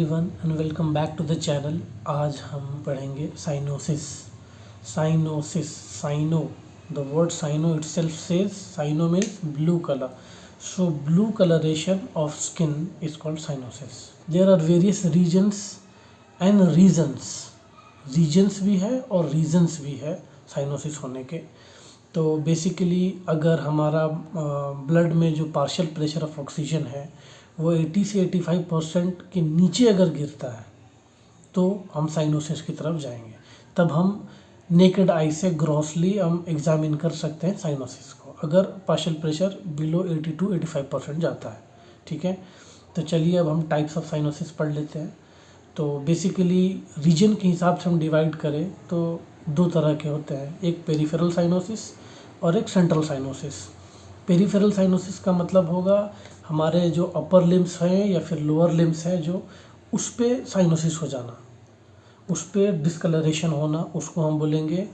Everyone and welcome back to the channel. आज हम पढ़ेंगे cyanosis. Cyanosis, cyano, the word cyano itself says cyano means blue color. So blue coloration of skin is called cyanosis. There are various regions and reasons. Reasons भी है और regions भी है cyanosis होने के। तो बेसिकली अगर हमारा ब्लड में जो पार्शियल प्रेशर ऑफ ऑक्सीजन है वो 80 से 85% के नीचे अगर गिरता है तो हम साइनोसिस की तरफ जाएंगे। तब हम नेकेड आई से ग्रॉसली हम एग्जामिन कर सकते हैं साइनोसिस को, अगर पार्शियल प्रेशर बिलो 80 to 85% जाता है। ठीक है, तो चलिए अब हम टाइप्स ऑफ साइनोसिस पढ़ लेते हैं। तो बेसिकली रीजन के हिसाब से हम डिवाइड करें तो दो तरह के होते हैं, एक पेरिफेरल साइनोसिस और एक सेंट्रल साइनोसिस। पेरिफेरल साइनोसिस का मतलब होगा हमारे जो अपर लिम्स हैं या फिर लोअर लिम्स हैं जो उस पे साइनोसिस हो जाना, उस पे डिस्कलरेशन होना, उसको हम बोलेंगे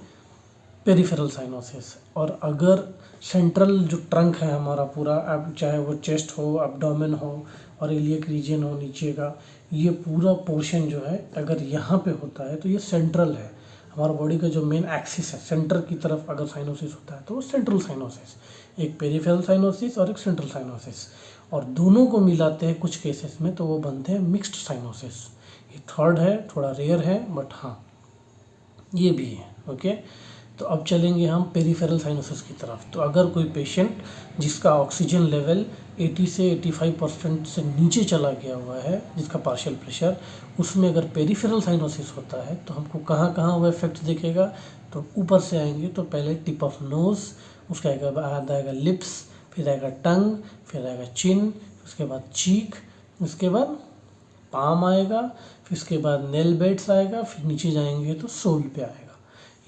पेरिफेरल साइनोसिस। और अगर सेंट्रल जो ट्रंक है हमारा पूरा, अब चाहे वो चेस्ट हो, एब्डोमेन हो और इलियक रीजन हो नीचे का, ये पूरा पोर्शन जो है अगर यहाँ पे होता है तो ये सेंट्रल है। हमारा बॉडी का जो मेन एक्सिस है सेंटर की तरफ अगर साइनोसिस होता है तो वो सेंट्रल साइनोसिस। एक पेरिफेरल साइनोसिस और एक सेंट्रल साइनोसिस, और दोनों को मिलाते हैं कुछ केसेस में तो वो बनते हैं मिक्स्ड साइनोसिस। ये थर्ड है, थोड़ा रेयर है, बट हाँ ये भी है। ओके, तो अब चलेंगे हम पेरिफेरल साइनोसिस की तरफ। तो अगर कोई पेशेंट जिसका ऑक्सीजन लेवल 80 से 85% से नीचे चला गया हुआ है, जिसका पार्शियल प्रेशर, उसमें अगर पेरिफेरल साइनोसिस होता है तो हमको कहाँ कहाँ वो इफेक्ट दिखेगा। तो ऊपर से आएंगे तो पहले टिप ऑफ नोज़, उसका बाद आएगा लिप्स, फिर आएगा टंग, फिर आएगा चिन, उसके बाद चीक, उसके बाद पाम आएगा, फिर उसके बाद नेल बेड्स आएगा, फिर नीचे जाएंगे तो सोल पे आएगा।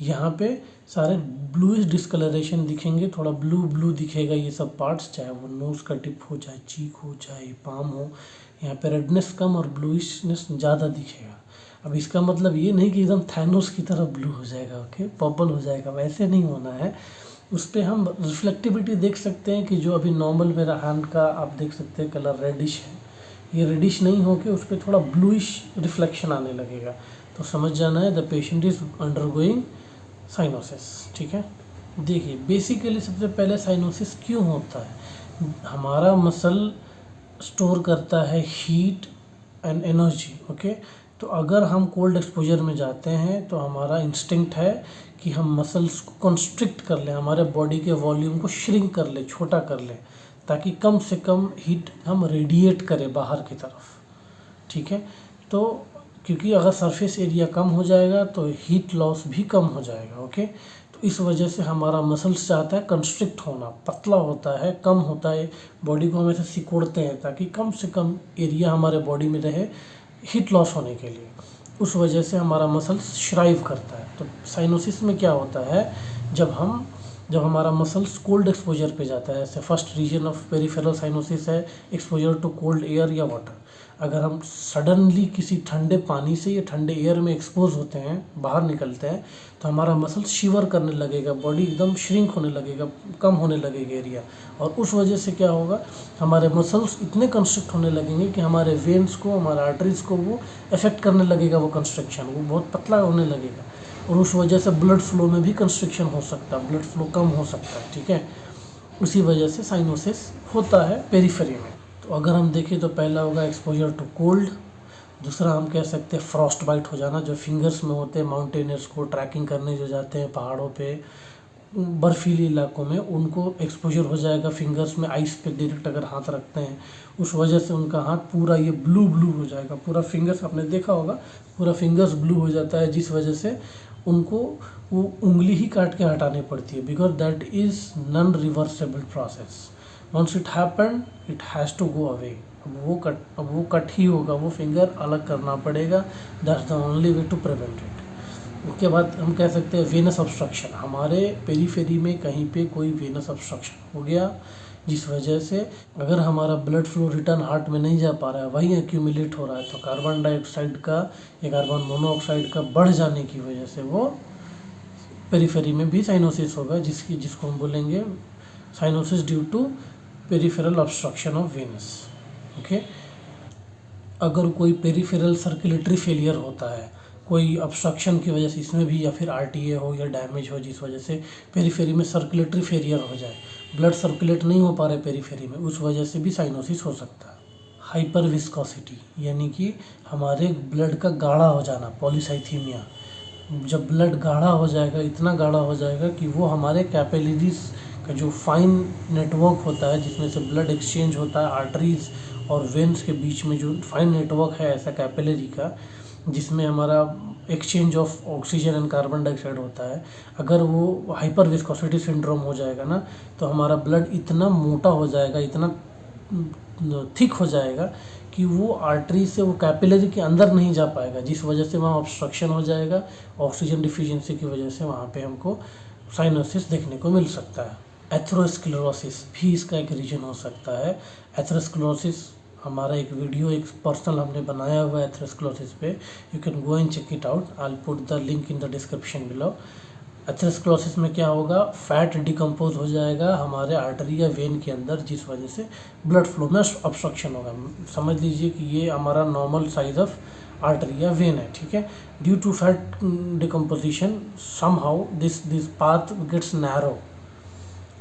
यहाँ पे सारे ब्लूइश डिस्कलरेशन दिखेंगे, थोड़ा ब्लू ब्लू दिखेगा ये सब पार्ट्स, चाहे वो नोज़ का टिप हो, चाहे चीक हो, चाहे पाम हो। यहाँ पे रेडनेस कम और ब्लूइशनेस ज़्यादा दिखेगा। अब इसका मतलब ये नहीं कि एकदम थैनोस की तरह ब्लू हो जाएगा, ओके, पर्पल हो जाएगा, वैसे नहीं होना है। उस पर हम रिफ्लेक्टिविटी देख सकते हैं कि जो अभी नॉर्मल मेरा हैंड का आप देख सकते हैं कलर रेडिश है, ये रेडिश नहीं होके उस पर थोड़ा ब्लूइश रिफ्लेक्शन आने लगेगा। तो समझ जाना है the patient is undergoing cyanosis. ठीक है, देखिए बेसिकली सबसे पहले साइनोसिस क्यों होता है। हमारा मसल स्टोर करता है हीट एंड एनर्जी। ओके, तो अगर हम कोल्ड एक्सपोजर में जाते हैं तो हमारा इंस्टिंक्ट है कि हम मसल्स को कंस्ट्रिक्ट कर लें, हमारे बॉडी के वॉल्यूम को श्रिंक कर लें, छोटा कर लें, ताकि कम से कम हीट हम रेडिएट करें बाहर की तरफ। ठीक है, तो क्योंकि अगर सरफेस एरिया कम हो जाएगा तो हीट लॉस भी कम हो जाएगा। ओके, तो इस वजह से हमारा मसल्स चाहता है कंस्ट्रिक्ट होना, पतला होता है, कम होता है, बॉडी को हमेशा सिकोड़ते हैं ताकि कम से कम एरिया हमारे बॉडी में रहे हीट लॉस होने के लिए। उस वजह से हमारा मसल्स श्राइव करता है। तो साइनोसिस में क्या होता है, जब हमारा मसल्स कोल्ड एक्सपोजर पे जाता है, ऐसे first reason of peripheral cyanosis है एक्सपोजर टू कोल्ड एयर या वाटर। अगर हम सडनली किसी ठंडे पानी से या ठंडे एयर में एक्सपोज होते हैं, बाहर निकलते हैं, तो हमारा मसल्स शिवर करने लगेगा, बॉडी एकदम श्रिंक होने लगेगा, कम होने लगेगा एरिया, और उस वजह से क्या होगा, हमारे मसल्स इतने कंस्ट्रिक्ट होने लगेंगे कि हमारे वेन्स को, हमारे आर्टरीज को वो अफेक्ट करने लगेगा, वो कंस्ट्रक्शन वो बहुत पतला होने लगेगा, और उस वजह से ब्लड फ्लो में भी कंस्ट्रिक्शन हो सकता है, ब्लड फ्लो कम हो सकता है। ठीक है, उसी वजह से साइनोसिस होता है पेरिफेरी में। तो अगर हम देखें तो पहला होगा एक्सपोजर टू कोल्ड, दूसरा हम कह सकते हैं फ्रॉस्ट बाइट हो जाना, जो फिंगर्स में होते हैं, माउंटेनियर्स को ट्रैकिंग करने जो जाते हैं पहाड़ों पे, बर्फीली इलाकों में, उनको एक्सपोजर हो जाएगा फिंगर्स में, आइस पे डायरेक्ट अगर हाथ रखते हैं, उस वजह से उनका हाथ पूरा ये ब्लू ब्लू हो जाएगा, पूरा फिंगर्स, आपने देखा होगा पूरा फिंगर्स ब्लू हो जाता है, जिस वजह से उनको वो उंगली ही काट के हटानी पड़ती है, because that is non reversible process. Once it happen it has to go away. अब वो कट ही होगा, वो फिंगर अलग करना पड़ेगा, that's the only way to prevent it. उसके बाद हम कह सकते हैं वेनस ऑब्स्ट्रक्शन, हमारे पेरीफेरी में कहीं पे कोई वेनस ऑब्स्ट्रक्शन हो गया, जिस वजह से अगर हमारा ब्लड फ्लो रिटर्न हार्ट में नहीं जा पा रहा है, वहीं एक्यूमुलेट हो रहा है, तो कार्बन डाइऑक्साइड का या कार्बन मोनोऑक्साइड का बढ़ जाने की वजह से वो पेरीफेरी में भी साइनोसिस होगा, जिसको हम बोलेंगे cyanosis due to peripheral obstruction of venous. Okay, अगर कोई पेरिफेरल सर्कुलेटरी फेलियर होता है, कोई ऑब्स्ट्रक्शन की वजह से इसमें भी, या फिर आरटीए हो या डैमेज हो जिस वजह से पेरिफेरी में सर्कुलेटरी फेलियर हो जाए, ब्लड सर्कुलेट नहीं हो पा रहे पेरिफेरी में, उस वजह से भी साइनोसिस हो सकता है। हाइपर विस्कोसिटी यानी कि हमारे ब्लड का गाढ़ा हो जाना, पॉलीसाइथीमिया। जब ब्लड गाढ़ा हो जाएगा, इतना गाढ़ा हो जाएगा कि वो हमारे कैपिलरीज का जो फाइन नेटवर्क होता है जिसमें से ब्लड एक्सचेंज होता है आर्टरीज और वेन्स के बीच में, जो फाइन नेटवर्क है ऐसा कैपिलरी का जिसमें हमारा exchange of oxygen and carbon dioxide होता है, अगर वो हाइपर विस्कोसिटी सिंड्रोम हो जाएगा ना, तो हमारा ब्लड इतना मोटा हो जाएगा, इतना थिक हो जाएगा कि वो आर्टरी से वो कैपिलरी के अंदर नहीं जा पाएगा, जिस वजह से वहाँ ऑब्स्ट्रक्शन हो जाएगा। ऑक्सीजन डिफिशिएंसी की वजह से वहाँ पे हमको साइनोसिस देखने को मिल सकता है। एथेरोस्क्लेरोसिस भी इसका एक रीजन हो सकता है। एथेरोस्क्लेरोसिस हमारा एक वीडियो, एक पर्सनल हमने बनाया हुआ है एथेरोस्क्लेरोसिस पे, you can go and check it out, I will put the link in the description below. Atherosclerosis में क्या होगा, फैट डिकम्पोज हो जाएगा हमारे आर्टरी या वेन के अंदर, जिस वजह से ब्लड फ्लो में ऑब्स्ट्रक्शन होगा। समझ लीजिए कि ये हमारा नॉर्मल साइज ऑफ आर्टरी या वेन है, ठीक है। Due to fat decomposition somehow this path gets narrow.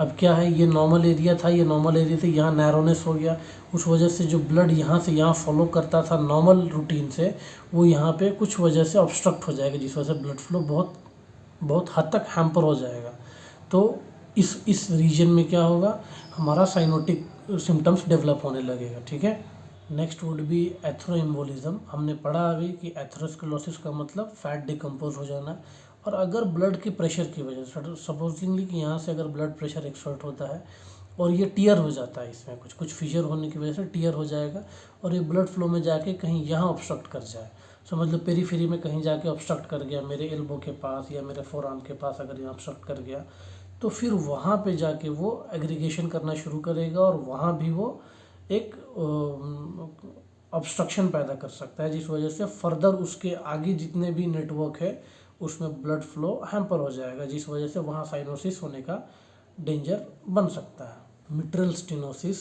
अब क्या है, ये नॉर्मल एरिया था, ये नॉर्मल एरिया से यहाँ नैरोनेस हो गया, उस वजह से जो ब्लड यहाँ से यहाँ फॉलो करता था नॉर्मल रूटीन से, वो यहाँ पे कुछ वजह से ऑब्स्ट्रक्ट हो जाएगा, जिस वजह से ब्लड फ्लो बहुत हद तक हैम्पर हो जाएगा। तो इस रीजन में क्या होगा, हमारा साइनोटिक सिम्टम्स डेवलप होने लगेगा, ठीक है। Next would be atheroembolism. हमने पढ़ा अभी कि एथेरोस्क्लेरोसिस का मतलब फैट डिकम्पोज हो जाना, और अगर ब्लड के प्रेशर की वजह से, सपोजिंगली कि यहाँ से अगर ब्लड प्रेशर एक्सर्ट होता है और ये टीयर हो जाता है, इसमें कुछ फिशर होने की वजह से टीयर हो जाएगा और ये ब्लड फ्लो में जाके कहीं यहाँ ऑब्स्ट्रक्ट कर जाए, समझ लो पेरीफेरी में कहीं जाके ऑब्स्ट्रक्ट कर गया, मेरे एल्बो के पास या मेरे फोरआर्म के पास अगर यहाँ ऑब्स्ट्रक्ट कर गया, तो फिर वहाँ पे जाके वो एग्रीगेशन करना शुरू करेगा और वहाँ भी वो एक ऑब्स्ट्रक्शन पैदा कर सकता है, जिस वजह से फर्दर उसके आगे जितने भी नेटवर्क है उसमें ब्लड फ्लो हैम्पर हो जाएगा, जिस वजह से वहाँ साइनोसिस होने का डेंजर बन सकता है। मिट्रल स्टेनोसिस,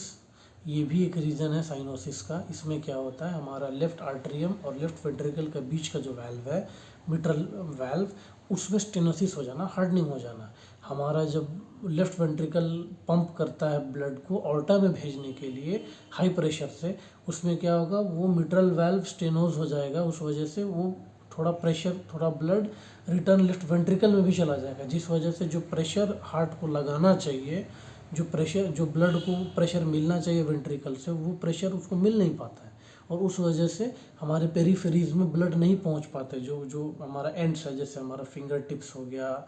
ये भी एक रीज़न है साइनोसिस का। इसमें क्या होता है, हमारा लेफ्ट आर्टरियम और लेफ्ट वेंट्रिकल के बीच का जो वाल्व है, मिट्रल वाल्व, उसमें स्टेनोसिस हो जाना, हार्डनिंग हो जाना। हमारा जब लेफ्ट वेंट्रिकल पंप करता है ब्लड को ऑर्टा में भेजने के लिए हाई प्रेशर से, उसमें क्या होगा, वो मिट्रल वाल्व स्टेनोज हो जाएगा, उस वजह से वो थोड़ा प्रेशर, थोड़ा ब्लड रिटर्न लेफ्ट वेंट्रिकल में भी चला जाएगा, जिस वजह से जो प्रेशर हार्ट को लगाना चाहिए, जो प्रेशर, जो ब्लड को प्रेशर मिलना चाहिए वेंट्रिकल से, वो प्रेशर उसको मिल नहीं पाता है, और उस वजह से हमारे पेरीफेरीज में ब्लड नहीं पहुंच पाते। जो हमारा एंड्स है, जैसे हमारा फिंगर टिप्स हो गया,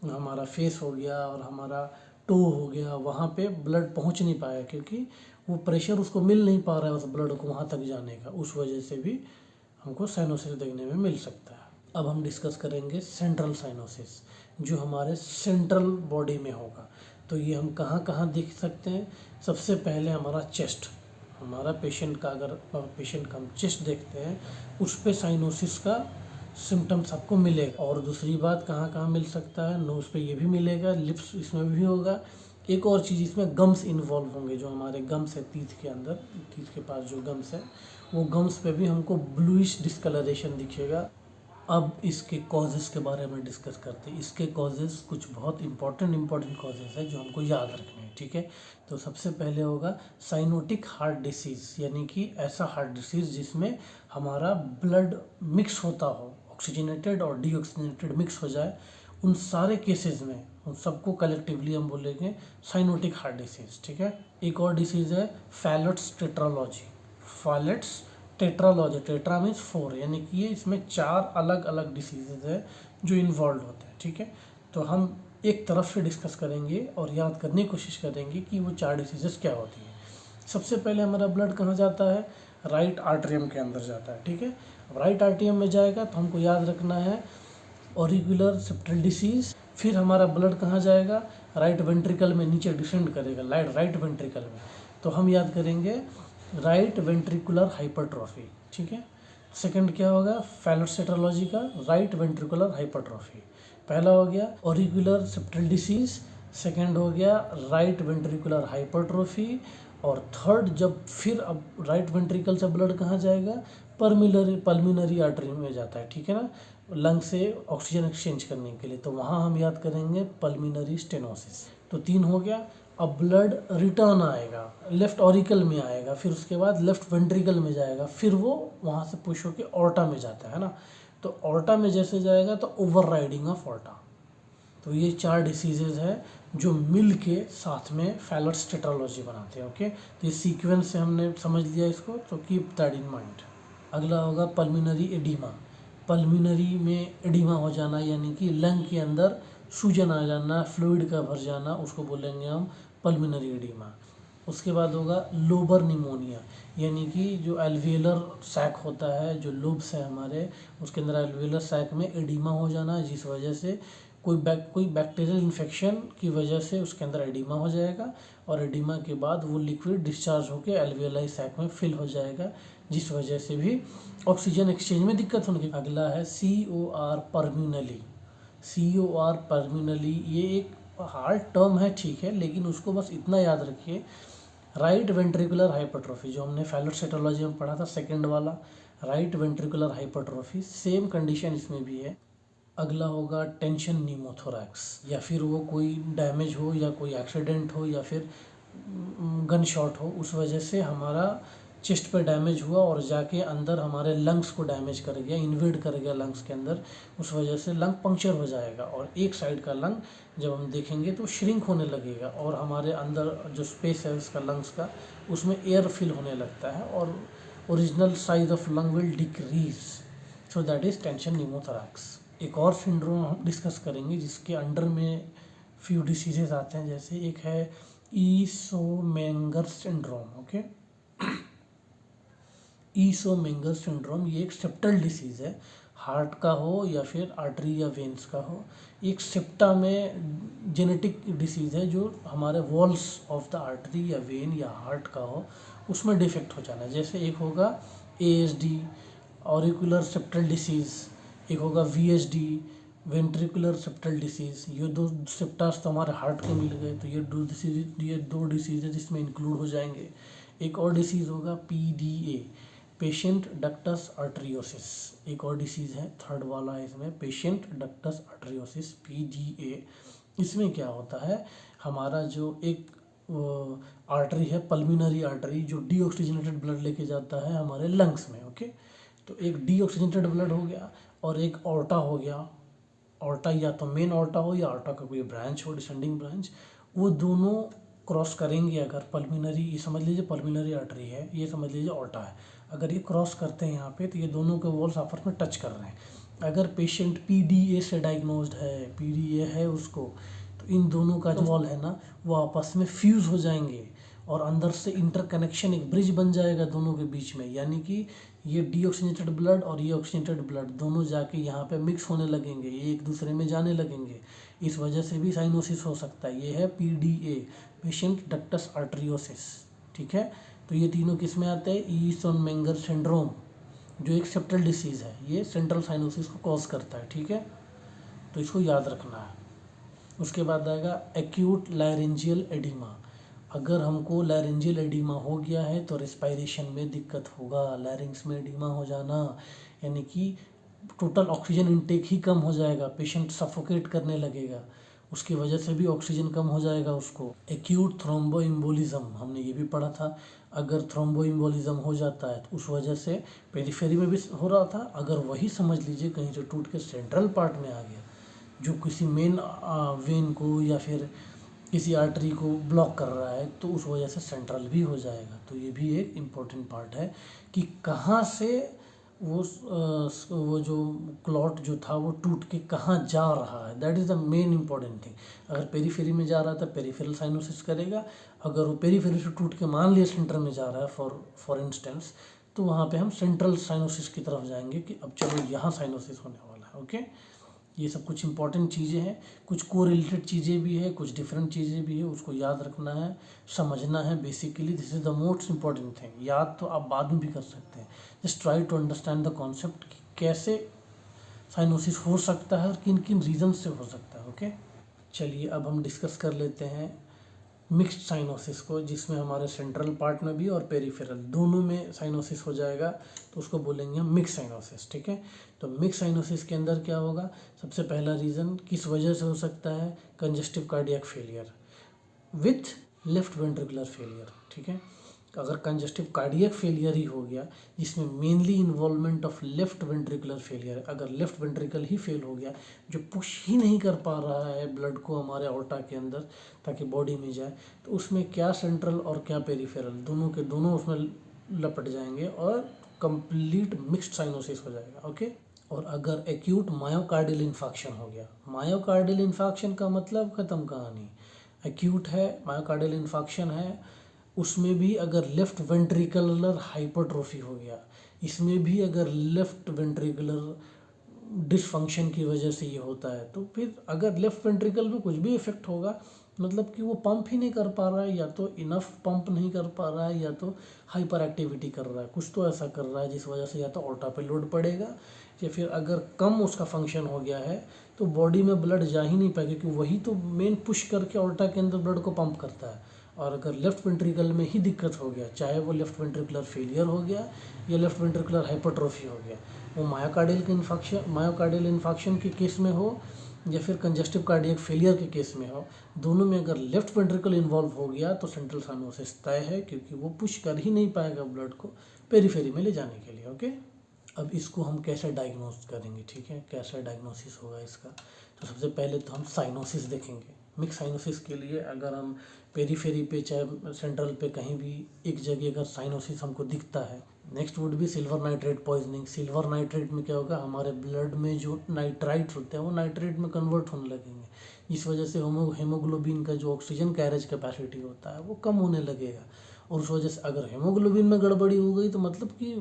हमारा फेस हो गया और हमारा टो हो गया, वहाँ पे ब्लड पहुंच नहीं पाया, क्योंकि वो प्रेशर उसको मिल नहीं पा रहा है उस ब्लड को वहाँ तक जाने का, उस वजह से भी हमको साइनोसिस देखने में मिल सकता है। अब हम डिस्कस करेंगे सेंट्रल साइनोसिस, जो हमारे सेंट्रल बॉडी में होगा। तो ये हम कहाँ कहाँ देख सकते हैं, सबसे पहले हमारा चेस्ट, हमारा पेशेंट का अगर पेशेंट का हम चेस्ट देखते हैं, उस पे साइनोसिस का सिम्टम्स आपको मिलेगा। और दूसरी बात कहाँ कहाँ मिल सकता है, नोज़ पे ये भी मिलेगा, लिप्स इसमें भी होगा। एक और चीज़ इसमें गम्स इन्वॉल्व होंगे, जो हमारे गम्स है टीथ के अंदर, टीथ के पास जो गम्स है, वो गम्स पे भी हमको ब्लूइश डिस्कलरेशन दिखेगा। अब इसके कॉजेज़ के बारे में डिस्कस करते हैं। इसके कॉजेज़ कुछ बहुत इंपॉर्टेंट कॉजेज़ है जो हमको याद रखने हैं, ठीक है। तो सबसे पहले होगा साइनोटिक हार्ट डिसीज़, यानी कि ऐसा हार्ट डिसीज़ जिसमें हमारा ब्लड मिक्स होता हो, ऑक्सीजनेटेड और डीऑक्सीजनेटेड मिक्स हो जाए, उन सारे केसेस में उन सबको कलेक्टिवली हम बोलेंगे साइनोटिक हार्ट डिसीज़, ठीक है। एक और डिसीज़ है phthalates tetralogy. Phthalates tetralogy, tetra means 4, यानी कि ये इसमें 4 अलग अलग डिसीजेज है जो इन्वॉल्व होते हैं, ठीक है। तो हम एक तरफ से डिस्कस करेंगे और याद करने की कोशिश करेंगे कि वो 4 डिसीजेस क्या होती हैं। सबसे पहले हमारा ब्लड कहाँ जाता है, राइट आर्टरियम के अंदर जाता है, ठीक है। अब राइट आर्टरियम में जाएगा तो हमको याद रखना है ऑरिकुलर सेप्टल डिसीज़। फिर हमारा ब्लड कहाँ जाएगा, राइट वेंट्रिकल में नीचे डिसेंड करेगा, राइट वेंट्रिकल में, तो हम याद करेंगे राइट वेंट्रिकुलर हाइपरट्रॉफी, ठीक है। सेकंड क्या होगा, फैलेट्स टेट्रालॉजी का राइट वेंट्रिकुलर हाइपरट्रॉफी। पहला हो गया ऑरिकुलर सेप्टल डिसीज, सेकंड हो गया राइट वेंट्रिकुलर हाइपरट्रॉफी, और थर्ड, जब फिर अब राइट वेंट्रिकल से ब्लड कहाँ जाएगा, पल्मिनरी आर्टरी में जाता है, ठीक है ना, लंग से ऑक्सीजन एक्सचेंज करने के लिए, तो वहाँ हम याद करेंगे पल्मिनरी स्टेनोसिस। तो 3 हो गया। अब ब्लड रिटर्न आएगा, लेफ्ट ऑरिकल में आएगा, फिर उसके बाद लेफ्ट वेंट्रिकल में जाएगा, फिर वो वहाँ से पुश होकर ऑर्टा में जाता है ना। तो ऑर्टा में जैसे जाएगा तो ओवर राइडिंग ऑफ ऑर्टा। तो ये 4 डिसीजेज है जो मिल के साथ में फैलर्स टेट्रालॉजी बनाते हैं। ओके, तो ये सीक्वेंस से हमने समझ लिया इसको, तो कीप दैट इन माइंड। अगला होगा पल्मिनरी एडिमा। पल्मिनरी में एडिमा हो जाना यानी कि लंग के अंदर सूजन आ जाना, फ्लूइड का भर जाना, उसको बोलेंगे हम पल्मिनरी एडिमा। उसके बाद होगा लोबर निमोनिया, यानी कि जो एल्वियोलर सैक होता है, जो लोब्स है हमारे, उसके अंदर एल्वियोलर सैक में एडिमा हो जाना, जिस वजह से कोई बैक्टीरियल इन्फेक्शन की वजह से उसके अंदर एडिमा हो जाएगा, और एडिमा के बाद वो लिक्विड डिस्चार्ज होकर एल्वियोलाई सैक में फिल हो जाएगा, जिस वजह से भी ऑक्सीजन एक्सचेंज में दिक्कत होने की। अगला है COR परम्यूनली। COR परम्यूनली ये एक हार्ड टर्म है, ठीक है, लेकिन उसको बस इतना याद रखिए, राइट वेंट्रिकुलर हाइपरट्रोफी, जो हमने फैलर्स टेट्रालॉजी में पढ़ा था सेकंड वाला, right ventricular hypertrophy, same condition इसमें भी है। अगला होगा टेंशन न्यूमोथोरैक्स, या फिर वो कोई डैमेज हो या कोई एक्सीडेंट हो या फिर गन शॉट हो, उस वजह से हमारा चेस्ट पे डैमेज हुआ और जाके अंदर हमारे लंग्स को डैमेज कर गया, इन्वेड कर गया लंग्स के अंदर, उस वजह से लंग पंक्चर हो जाएगा और एक साइड का लंग जब हम देखेंगे तो श्रिंक होने लगेगा और हमारे अंदर जो स्पेस है उसका लंग्स का, उसमें एयर फिल होने लगता है और original size of lung will decrease. So that is tension pneumothorax. एक और सिंड्रोम हम डिस्कस करेंगे जिसके अंडर में फ्यू डिसीजेज आते हैं, जैसे एक है ईसोमेंगर सिंड्रोम। ओके, ईसोमेंगर सिंड्रोम ये एक सेप्टल डिसीज़ है, हार्ट का हो या फिर आर्टरी या वेन्स का हो, एक सेप्टा में जेनेटिक डिसीज़ है जो हमारे वॉल्स ऑफ द आर्टरी या वेन या हार्ट का हो, उसमें डिफेक्ट हो जाना है। जैसे एक होगा ASD ऑरिकुलर सेप्टल डिसीज़, एक होगा VSD वेंट्रिकुलर सेप्टल डिसीज़। ये 2 सेप्टास तो हमारे हार्ट के मिल गए, तो ये दो डिसीज़ इसमें इंक्लूड हो जाएंगे। एक और डिसीज़ होगा PDA पेशेंट डक्टस आर्टरियोसिस, एक और डिसीज़ है, थर्ड वाला है इसमें, पेशेंट डक्टस आर्टरियोसिस PDA। इसमें क्या होता है, हमारा जो एक आर्टरी है, पल्मिनरी आर्टरी, जो डीऑक्सीजनेटेड ब्लड लेके जाता है हमारे लंग्स में। ओके, तो एक डीऑक्सीजनेटेड ब्लड हो गया और एक ऑर्टा हो गया। ऑर्टा या तो मेन ऑर्टा हो या ऑर्टा का कोई ब्रांच हो, डिसेंडिंग ब्रांच, वो दोनों क्रॉस करेंगे अगर पल्मिनरी, ये समझ लीजिए पल्मिनरी आर्टरी है, ये समझ लीजिए ऑर्टा है, अगर ये क्रॉस करते हैं यहाँ पे तो ये दोनों के वॉल्स आपस में टच कर रहे हैं। अगर पेशेंट PDA से डायग्नोज्ड है, PDA है उसको, तो इन दोनों का जो वॉल है ना वो आपस में फ्यूज़ हो जाएंगे और अंदर से इंटरकनेक्शन, एक ब्रिज बन जाएगा दोनों के बीच में, यानी कि ये डीऑक्सीजनेटेड ब्लड और ये ऑक्सीजनेटेड ब्लड दोनों जाके यहाँ पे मिक्स होने लगेंगे, ये एक दूसरे में जाने लगेंगे, इस वजह से भी साइनोसिस हो सकता है। ये है PDA पेशेंट डक्टस आर्टरियोसिस, ठीक है। तो ये तीनों किस में आते हैं, ईसोमेंगर सिंड्रोम, जो एक सेप्टल डिसीज़ है, ये सेंट्रल साइनोसिस को कॉज करता है, ठीक है, तो इसको याद रखना है। उसके बाद आएगा एक्यूट लायरेंजियल एडिमा। अगर हमको लायरेंजियल एडिमा हो गया है तो रेस्पायरेशन में दिक्कत होगा, लैरिंग्स में एडिमा हो जाना यानी कि टोटल ऑक्सीजन इनटेक ही कम हो जाएगा, पेशेंट सफोकेट करने लगेगा, उसकी वजह से भी ऑक्सीजन कम हो जाएगा उसको। एक्यूट थ्रोम्बोइम्बोलिज्म हमने ये भी पढ़ा था, अगर थ्रोम्बोइम्बोलिज्म हो जाता है तो उस वजह से पेरिफेरी में भी हो रहा था, अगर वही समझ लीजिए कहीं से टूट के सेंट्रल पार्ट में आ गया जो किसी मेन वेन को या फिर किसी आर्टरी को ब्लॉक कर रहा है, तो उस वजह से सेंट्रल भी हो जाएगा। तो ये भी एक इम्पोर्टेंट पार्ट है कि कहाँ से वो जो क्लॉट जो था वो टूट के कहाँ जा रहा है, that is the main important thing. अगर पेरीफेरी में जा रहा था पेरीफेरल साइनोसिस करेगा, अगर वो पेरीफेरी से टूट के मान लिया सेंटर में जा रहा है फॉर इंस्टेंस, तो वहाँ पे हम सेंट्रल साइनोसिस की तरफ जाएंगे कि अब चलो यहाँ साइनोसिस होने वाला है। ओके, ये सब कुछ इंपॉर्टेंट चीज़ें हैं, कुछ को रिलेटेड चीज़ें भी है, कुछ डिफरेंट चीज़ें भी है, उसको याद रखना है, समझना है। Basically this is the most important thing. याद तो आप बाद में भी कर सकते हैं, just try to understand the concept कि कैसे साइनोसिस हो सकता है और किन किन रीज़न से हो सकता है। ओके, चलिए अब हम डिस्कस कर लेते हैं मिक्स्ड साइनोसिस को, जिसमें हमारे सेंट्रल पार्ट में भी और पेरिफेरल दोनों में साइनोसिस हो जाएगा, तो उसको बोलेंगे हम मिक्स साइनोसिस। ठीक है, तो मिक्स साइनोसिस के अंदर क्या होगा, सबसे पहला रीज़न किस वजह से हो सकता है, congestive cardiac failure with left ventricular failure. ठीक है, अगर कंजेस्टिव कार्डियक फेलियर ही हो गया जिसमें mainly involvement of left ventricular failure, अगर लेफ्ट वेंट्रिकल ही फेल हो गया जो पुश ही नहीं कर पा रहा है ब्लड को हमारे ऑर्टा के अंदर ताकि बॉडी में जाए, तो उसमें क्या सेंट्रल और क्या पेरिफेरल दोनों के दोनों उसमें लपट जाएंगे और कंप्लीट मिक्स्ड साइनोसिस हो जाएगा। ओके, और अगर एक्यूट मायोकार्डियल इन्फाक्शन हो गया, मायोकार्डियल इन्फाक्शन का मतलब ख़त्म कहानी, एक्यूट है मायोकार्डियल इन्फाक्शन है, उसमें भी अगर लेफ्ट वेंट्रिकुलर हाइपरट्रोफी हो गया, इसमें भी अगर लेफ्ट वेंट्रिकुलर डिसफंक्शन की वजह से ये होता है, तो फिर अगर लेफ्ट वेंट्रिकल में कुछ भी इफेक्ट होगा मतलब कि वो पंप ही नहीं कर पा रहा है, या तो इनफ पंप नहीं कर पा रहा है, या तो हाइपर एक्टिविटी कर रहा है, कुछ तो ऐसा कर रहा है जिस वजह से या तो ऑर्टा पे लोड पड़ेगा, या फिर अगर कम उसका फंक्शन हो गया है तो बॉडी में ब्लड जा ही नहीं पाएगा, क्योंकि वही तो मेन पुश करके ऑर्टा के अंदर ब्लड को पंप करता है। और अगर लेफ्ट वेंट्रिकल में ही दिक्कत हो गया, चाहे वो लेफ्ट वेंट्रिकुलर फेलियर हो गया या लेफ्ट वेंट्रिकुलर हाइपरट्रोफी हो गया, वो मायोकार्डियल इन्फाक्शन के केस में हो या फिर कंजेस्टिव कार्डियक फेलियर के केस में हो, दोनों में अगर लेफ्ट वेंट्रिकल इन्वॉल्व हो गया तो सेंट्रल साइनोसिस तय है, क्योंकि वो पुश कर ही नहीं पाएगा ब्लड को पेरीफेरी में ले जाने के लिए। ओके, अब इसको हम कैसे डायग्नोस करेंगे, ठीक है, कैसा डायग्नोसिस होगा इसका, तो सबसे पहले तो हम साइनोसिस देखेंगे। मिक्स साइनोसिस के लिए अगर हम पेरीफेरी पे चाहे सेंट्रल पे कहीं भी एक जगह अगर साइनोसिस हमको दिखता है, नेक्स्ट वुड भी silver nitrate poisoning. Silver nitrate में क्या होगा, हमारे ब्लड में जो नाइट्राइट होते हैं वो नाइट्रेट में कन्वर्ट होने लगेंगे, इस वजह से हेमोग्लोबिन का जो ऑक्सीजन कैरेज कैपेसिटी होता है वो कम होने लगेगा, और उस वजह से अगर हेमोग्लोबिन में गड़बड़ी हो गई तो मतलब कि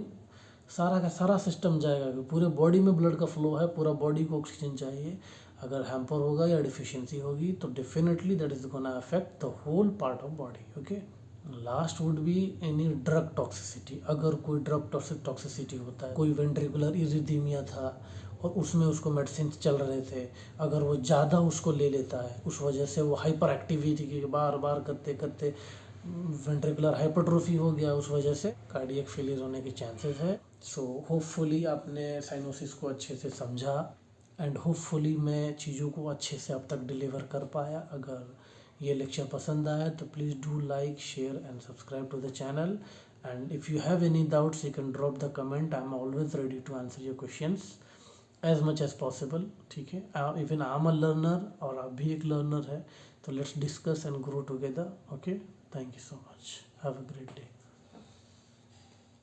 सारा का सारा सिस्टम जाएगा, कि पूरे बॉडी में ब्लड का फ्लो है, पूरा बॉडी को ऑक्सीजन चाहिए, अगर हैम्पर होगा या डिफिशिएंसी होगी तो definitely that is gonna affect the whole part of body. Okay, last would be any drug toxicity. अगर कोई ड्रग टॉक्सिसिटी होता है, कोई वेंट्रिकुलर इरिथीमिया था और उसमें उसको मेडिसिन चल रहे थे, अगर वो ज़्यादा उसको ले लेता है, उस वजह से वो हाइपर एक्टिविटी की बार बार करते करते वेंट्रिकुलर हाइपरट्रोफी हो गया, उस वजह से कार्डियक फेलियर होने के चांसेस है। सो होपफुली आपने साइनोसिस को अच्छे से समझा, एंड होपफुली मैं चीज़ों को अच्छे से अब तक डिलीवर कर पाया। अगर ये लेक्चर पसंद आया तो please do like, share and subscribe to the channel, and if you have any doubts you can drop the comment. I am always ready to answer your questions as much as possible. ठीक है, even I am a learner और आप भी एक learner है, तो let's discuss and grow together. Okay, thank you so much, have a great day.